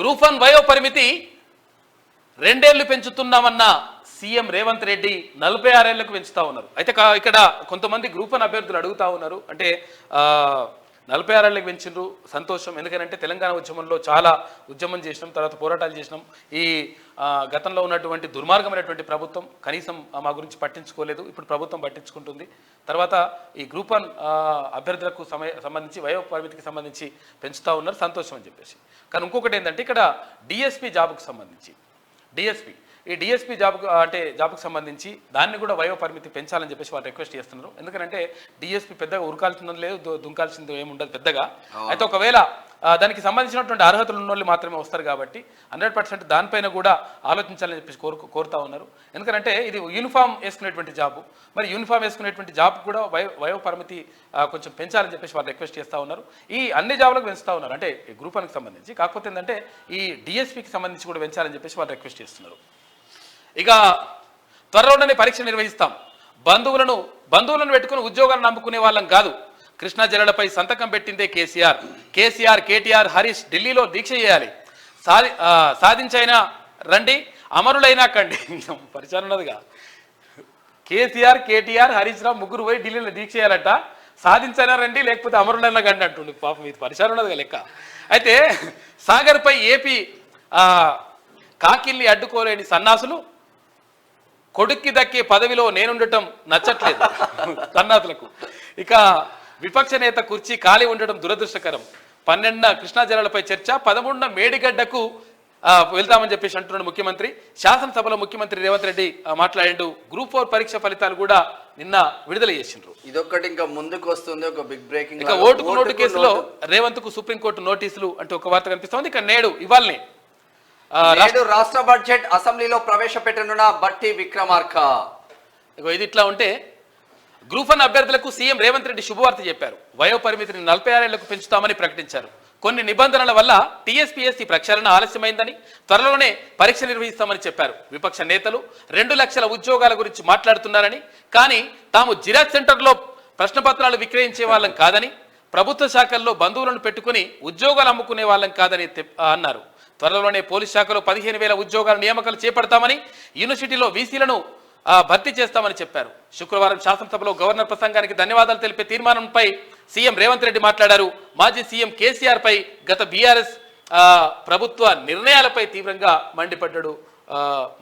Group 1 వయో పరిమితి 2 ఏళ్లు పెంచుతున్నామన్న సీఎం రేవంత్ రెడ్డి 46 ఏళ్లకు పెంచుతా ఉన్నారు. అయితే ఇక్కడ కొంతమంది గ్రూప్ 1 అభ్యర్థులు అడుగుతా ఉన్నారు, అంటే 46 ఏళ్ళకి పెంచిండ్రు, సంతోషం. ఎందుకంటే తెలంగాణ ఉద్యమంలో చాలా ఉద్యమం చేసినాం, తర్వాత పోరాటాలు చేసినాం. ఈ గతంలో ఉన్నటువంటి దుర్మార్గమైనటువంటి ప్రభుత్వం కనీసం మా గురించి పట్టించుకోలేదు, ఇప్పుడు ప్రభుత్వం పట్టించుకుంటుంది. తర్వాత ఈ గ్రూప్ 1 అభ్యర్థులకు సంబంధించి వయో పరిమితికి సంబంధించి పెంచుతూ ఉన్నారు, సంతోషం అని చెప్పేసి. కానీ ఇంకొకటి ఏంటంటే ఇక్కడ డిఎస్పీ జాబ్కు సంబంధించి ఈ డిఎస్పీ జాబ్కు సంబంధించి దాన్ని కూడా వయో పరిమితి పెంచాలని చెప్పేసి వాళ్ళు రిక్వెస్ట్ చేస్తున్నారు. ఎందుకంటే డిఎస్పీ పెద్దగా ఉరకాల్సిందని లేదు, దుంకాల్సింది ఏముండదు పెద్దగా. అయితే ఒకవేళ దానికి సంబంధించినటువంటి అర్హతలు ఉన్న వాళ్ళు మాత్రమే వస్తారు కాబట్టి 100% దానిపైన కూడా ఆలోచించాలని చెప్పేసి కోరుతా ఉన్నారు. ఎందుకంటే ఇది యూనిఫామ్ వేసుకునేటువంటి జాబు, మరి యూనిఫామ్ వేసుకునేటువంటి జాబ్ కూడా వయో పరిమితి కొంచెం పెంచాలని చెప్పేసి వాళ్ళు రిక్వెస్ట్ చేస్తూ ఉన్నారు. ఈ అన్ని జాబులకు పెంచుతూ ఉన్నారు, అంటే ఈ గ్రూప్ 1కి సంబంధించి. కాకపోతే ఏంటంటే ఈ డిఎస్పీకి సంబంధించి కూడా పెంచాలని చెప్పేసి వాళ్ళు రిక్వెస్ట్ చేస్తున్నారు. ఇక త్వరలోనే పరీక్ష నిర్వహిస్తాం, బంధువులను పెట్టుకుని ఉద్యోగాలు నమ్ముకునే వాళ్ళం కాదు. కృష్ణా జలాలపై సంతకం పెట్టిందే కేసీఆర్, కేటీఆర్, హరీష్ ఢిల్లీలో దీక్ష చేయాలి. సాధించైనా రండి, అమరులైనా కండి. పరిచయం ఉన్నదిగా, కేసీఆర్, కేటీఆర్, హరీష్ రావు ముగ్గురు పోయి ఢిల్లీలో దీక్ష చేయాలట. సాధించైనా రండి, లేకపోతే అమరులైనా కండి అంటుండే. పాపం ఇది పరిచయం ఉన్నదిగా లెక్క. అయితే సాగర్పై ఏపీ కాకిల్ని అడ్డుకోలేని సన్నాసులు, కొడుక్కి దక్కే పదవిలో నేనుండటం నచ్చట్లేదు సన్నాసులకు. ఇక విపక్ష నేత కుర్చీ ఖాళీ ఉండటం దురదృష్టకరం. 12న కృష్ణా జలాలపై చర్చ, 13న మేడిగడ్డకు వెళ్తామని చెప్పేసి అంటున్నాడు ముఖ్యమంత్రి. శాసనసభలో ముఖ్యమంత్రి రేవంత్ రెడ్డి మాట్లాడిండు. గ్రూప్ 4 పరీక్ష ఫలితాలు కూడా నిన్న విడుదల చేసిండ్రు. ఇదొక్కటి ఇంకా ముందుకు వస్తుంది, ఒక బిగ్ బ్రేకింగ్. ఇక ఓటుకు నోటు కేసులో రేవంత్ కు సుప్రీంకోర్టు నోటీసులు అంటే ఒక వార్త కనిపిస్తోంది. ఇక ఇవాళనే రాష్ట్ర బడ్జెట్ అసెంబ్లీలో ప్రవేశపెట్టనున్న బట్టి విక్రమార్క. ఇది ఇట్లా ఉంటే గ్రూప్ 1 అభ్యర్థులకు సీఎం రేవంత్ రెడ్డి శుభవార్త చెప్పారు. వయో పరిమితిని 46 ఏళ్లకు పెంచుతామని ప్రకటించారు. కొన్ని నిబంధనల వల్ల టీఎస్పీఎస్సీ ప్రక్షాళన ఆలస్యమైందని, త్వరలోనే పరీక్ష నిర్వహిస్తామని చెప్పారు. విపక్ష నేతలు 2 లక్షల ఉద్యోగాల గురించి మాట్లాడుతున్నారని, కానీ తాము జిరాక్స్ సెంటర్లో ప్రశ్నపత్రాలు విక్రయించే వాళ్ళం కాదని, ప్రభుత్వ శాఖల్లో బంధువులను పెట్టుకుని ఉద్యోగాలు అమ్ముకునే వాళ్ళం కాదని అన్నారు. త్వరలోనే పోలీస్ శాఖలో 15,000 ఉద్యోగాల నియామకాలు చేపడతామని, యూనివర్సిటీలో వీసీలను భర్తీ చేస్తామని చెప్పారు. శుక్రవారం శాసనసభలో గవర్నర్ ప్రసంగానికి ధన్యవాదాలు తెలిపే తీర్మానంపై సీఎం రేవంత్ రెడ్డి మాట్లాడారు. మాజీ సీఎం కేసీఆర్ పై గత బీఆర్ఎస్ ప్రభుత్వ నిర్ణయాలపై తీవ్రంగా మండిపడ్డాడు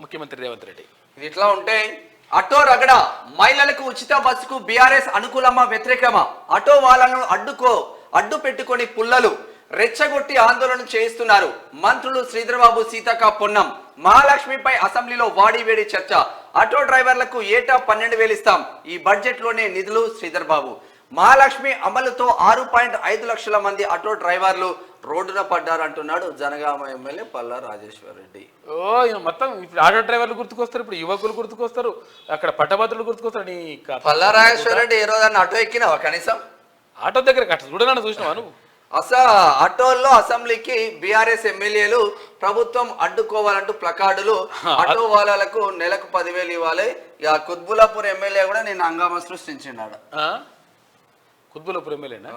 ముఖ్యమంత్రి రేవంత్ రెడ్డి. ఇది ఇట్లా ఉంటే ఆటో రగడ, మహిళలకు ఉచిత బస్సుకు బీఆర్ఎస్ అనుకూలమా వ్యతిరేకమా? ఆటో వాళ్ళను అడ్డు పెట్టుకొని పుల్లలు రెచ్చగొట్టి ఆందోళన చేయిస్తున్నారు. మంత్రులు శ్రీధర్బాబు, సీతక్క, పొన్నం. మహాలక్ష్మిపై అసెంబ్లీలో వాడివేడి చర్చ. ఆటో డ్రైవర్లకు ఏటా 12,000 ఇస్తాం, ఈ బడ్జెట్ లోనే నిధులు. శ్రీధర్బాబు. మహాలక్ష్మి అమలుతో 6.5 లక్షల మంది ఆటో డ్రైవర్లు రోడ్డున పడ్డారంటున్నాడు జనగామ ఎమ్మెల్యే పల్లా రాజేశ్వర్ రెడ్డి. మొత్తం ఇప్పుడు ఆటో డ్రైవర్లు గుర్తుకొస్తారు, ఇప్పుడు యువకులు గుర్తుకొస్తారు, అక్కడ పట్టభద్రులు గుర్తుకొస్తారు. పల్లా రాజేశ్వర్ రెడ్డి ఏ రోజన్నా ఆటో ఎక్కినావా? కనీసం ఆటో దగ్గర చూడనన్నా చూసినావా నువ్వు? ఆటోల్లో అసెంబ్లీకి బీఆర్ఎస్ ఎమ్మెల్యేలు ప్రభుత్వం అడ్డుకోవాలంటూ ప్లకార్డులు, ఆటో వాళ్ళకు నెలకు 10,000 ఇవ్వాలి. ఇక కుత్బులాపూర్ ఎమ్మెల్యే కూడా నేను హంగామా సృష్టించినాడు. కుత్బులాపూర్ ఎమ్మెల్యేనా?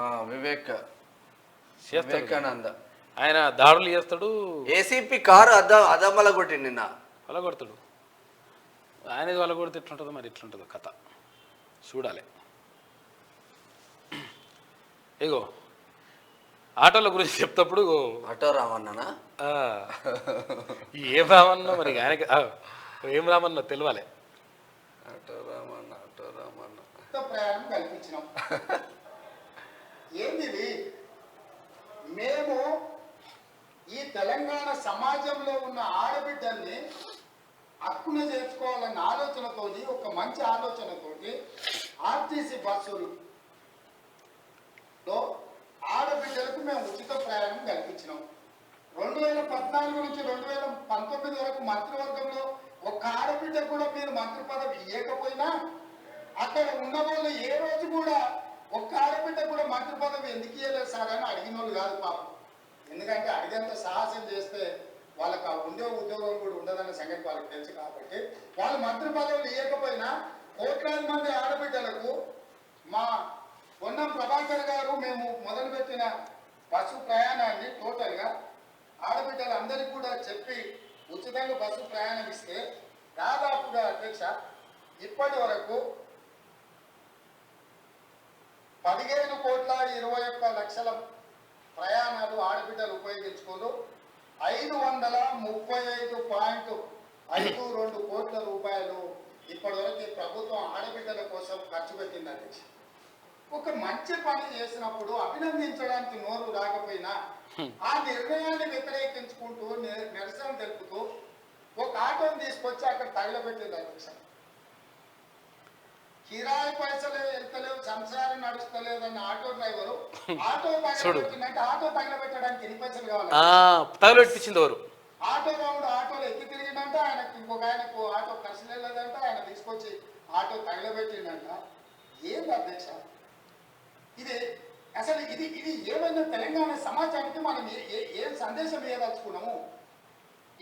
వివేకానంద. ఆయన దాడులు చేస్తాడు. ఏసీపీ కారు అదమ్మల కొట్టి నిన్న అలా కొడతాడు. ఆయన వాళ్ళ కొడితే ఎట్లుంటుందో మరి, ఎట్లుంటుందో కథ చూడాలి. ఇగో ఆటోల గురించి చెప్తప్పుడు ఆటో రామన్నా ఏం రామన్నా మరి ఆయనకి ఏం రామన్నా తెలియాలి. ఆటో రామన్న ప్రయాణం కల్పించినాం. ఏంది మేము ఈ తెలంగాణ సమాజంలో ఉన్న ఆడబిడ్డల్ని హక్కున చేర్చుకోవాలన్న ఆలోచనతోటి, ఒక మంచి ఆలోచనతోటి ఆర్టీసీ బస్సులో ఆడబిడ్డలకు మేము ఉచిత ప్రయాణం కల్పించినాం. 2014 నుంచి 2019 వరకు మంత్రివర్గంలో ఒక్క ఆడబిడ్డ కూడా మీరు మంత్రి పదవి ఇవ్వకపోయినా, అక్కడ ఉన్న వాళ్ళు ఏ రోజు కూడా ఒక్క ఆడబిడ్డ కూడా మంత్రి పదవి ఎందుకు ఇవ్వలేదు సార్ అని అడిగిన వాళ్ళు కాదు పాపం. ఎందుకంటే అడిగేంత సాహసం చేస్తే వాళ్ళకి ఉండే ఉద్యోగం కూడా ఉండదన్న సంగతి వాళ్ళకి తెలుసు. కాబట్టి వాళ్ళు మంత్రి పదవులు ఇవ్వకపోయినా కోట్లాది మంది ఆడబిడ్డలకు మా పొన్నం ప్రభాకర్ గారు మేము మొదలుపెట్టిన బస్సు ప్రయాణాన్ని టోటల్గా ఆడబిడ్డలందరికీ కూడా చెప్పి ఉచితంగా బస్సు ప్రయాణం ఇస్తే దాదాపుగా అధ్యక్ష ఇప్పటి వరకు 15,21,00,000 ప్రయాణాలు ఆడబిడ్డలు ఉపయోగించుకోరు. 535.52 కోట్ల రూపాయలు ఇప్పటివరకు ప్రభుత్వం ఆడబిడ్డల కోసం ఖర్చు పెట్టింది అధ్యక్ష. ఒక మంచి పని చేసినప్పుడు అభినందించడానికి నోరు రాకపోయినా ఆ నిర్ణయాన్ని వ్యతిరేకించుకుంటూ నిరసన తెలుపుతూ ఒక ఆటోని తీసుకొచ్చి అక్కడ తగలబెట్టింది అధ్యక్ష. కిరాయి పైసలు వెళ్తలేవు, సంసారం నడుస్తలేదన్న ఆటో డ్రైవరు ఆటో తగలబెట్టిందంటే ఆటో తగలబెట్టడానికి ఎన్ని పైసలు కావాలి? తగలబెట్టించింది ఎవరు? ఆటో రౌండ్ ఆటోలో ఎక్కి తిరిగిందంట, ఆయనకు ఇంకొక ఆయనకు ఆటో ఖర్చు లేదంట, ఆయన తీసుకొచ్చి ఆటో తగలబెట్టిందంట. ఏంది అధ్యక్ష ఇది? అసలు ఇది ఇది ఏమైనా తెలంగాణ సమాజానికి మనం ఏం సందేశం ఇవ్వదలుచుకున్నాము?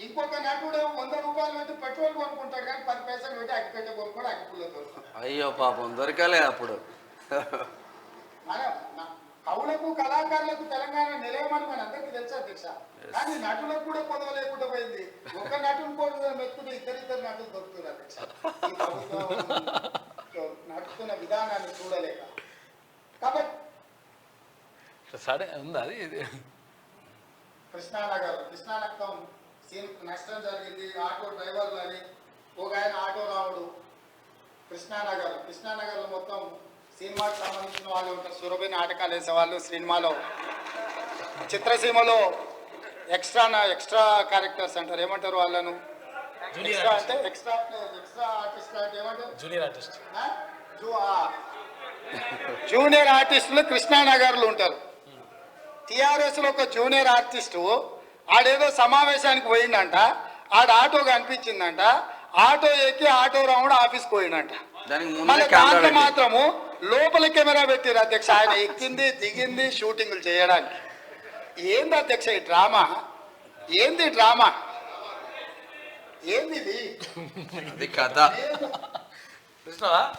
ఇంకొక నటుడు 100 రూపాయలు పెట్టి పెట్రోల్ కొనుక్కుంటాడు కానీ 10 పైసలు పెట్టి అగ్గిపెట్ట కొనుక్కోడు, అగ్గిపుల్లతో. అయ్యో పాపం దొరకలే అప్పుడు. మన కవులకు కళాకారులకు తెలంగాణ నిలయమని మన అందరికీ తెలుసు అధ్యక్ష. కానీ నటులకు కూడా పొదవ లేకుండా పోయింది. ఒక నటుని కూడా మెచ్చుకుంటే ఇద్దరిద్దరు నటులు దొరుకుతున్నారు అధ్యక్ష. ఈ ప్రభుత్వం నడుస్తున్న విధానాన్ని చూడలేక. కాబట్టి కృష్ణానగరం సీన్ నష్టం జరిగింది. ఆటో డ్రైవర్లు అని ఒక ఆయన ఆటో రావుడు కృష్ణానగర్లో మొత్తం సినిమాకి సంబంధించిన వాళ్ళు ఉంటారు. సురభి నాటకాలు వేసేవాళ్ళు, సినిమాలో చిత్రసీమలో ఎక్స్ట్రా క్యారెక్టర్స్ అంటారు. ఏమంటారు వాళ్ళను? ఎక్స్ట్రా అంటే ఎక్స్ట్రా ఆర్టిస్ట్ అంటే ఏమంటారు? జూనియర్ ఆర్టిస్టులు కృష్ణానగర్లు ఉంటారు. టిఆర్ఎస్ లో ఒక జూనియర్ ఆర్టిస్టు ఆడేదో సమావేశానికి పోయిందంట, ఆడ ఆటో కనిపించిందంట, ఆటో ఎక్కి ఆటో రౌండ్ ఆఫీస్కి పోయిందంట. దాంట్లో మాత్రము లోపల కెమెరా పెట్టారు అధ్యక్ష. ఆయన ఎక్కింది దిగింది షూటింగ్లు చేయడానికి. ఏంది అధ్యక్ష ఈ డ్రామా? ఏంది డ్రామా? ఏంది ఇది కథ?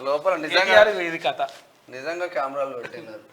లోపల నిజంగా ఇది కథ, నిజంగా కెమెరాలు పెట్టినారు.